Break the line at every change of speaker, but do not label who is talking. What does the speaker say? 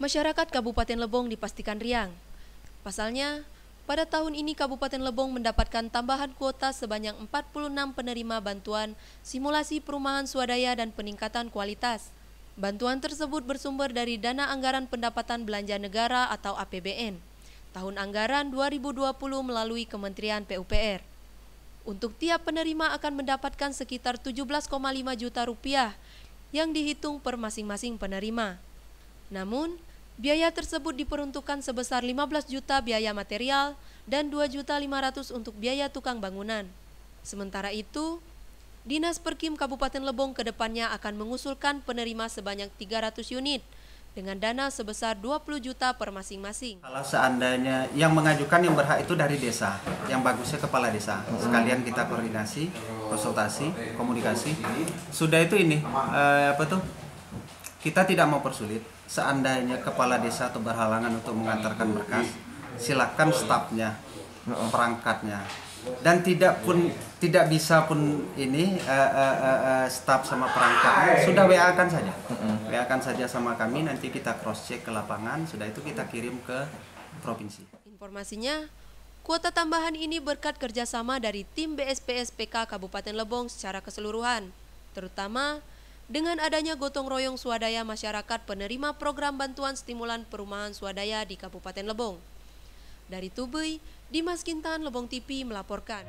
Masyarakat Kabupaten Lebong dipastikan riang. Pasalnya, pada tahun ini Kabupaten Lebong mendapatkan tambahan kuota sebanyak 46 penerima bantuan simulasi perumahan swadaya dan peningkatan kualitas. Bantuan tersebut bersumber dari Dana Anggaran Pendapatan Belanja Negara atau APBN, tahun anggaran 2020 melalui Kementerian PUPR. Untuk tiap penerima akan mendapatkan sekitar 17,5 juta rupiah yang dihitung per masing-masing penerima. Namun, biaya tersebut diperuntukkan sebesar 15 juta biaya material dan 2.500.000 untuk biaya tukang bangunan. Sementara itu, Dinas Perkim Kabupaten Lebong ke depannya akan mengusulkan penerima sebanyak 300 unit dengan dana sebesar 20 juta per masing-masing.
Kalau seandainya yang mengajukan yang berhak itu dari desa, yang bagusnya kepala desa. Sekalian kita koordinasi, konsultasi, komunikasi. Sudah itu kita tidak mau persulit. Seandainya kepala desa atau berhalangan untuk mengantarkan berkas, silakan stafnya, perangkatnya, dan tidak bisa pun staf sama perangkatnya sudah WA-kan saja, WA-kan saja sama kami, nanti kita cross check ke lapangan, sudah itu kita kirim ke provinsi.
Informasinya, kuota tambahan ini berkat kerjasama dari tim BSPSPK Kabupaten Lebong secara keseluruhan, terutama dengan adanya gotong royong swadaya masyarakat penerima program bantuan stimulan perumahan swadaya di Kabupaten Lebong. Dari Tubui, Dimas Kintan, Lebong TV melaporkan.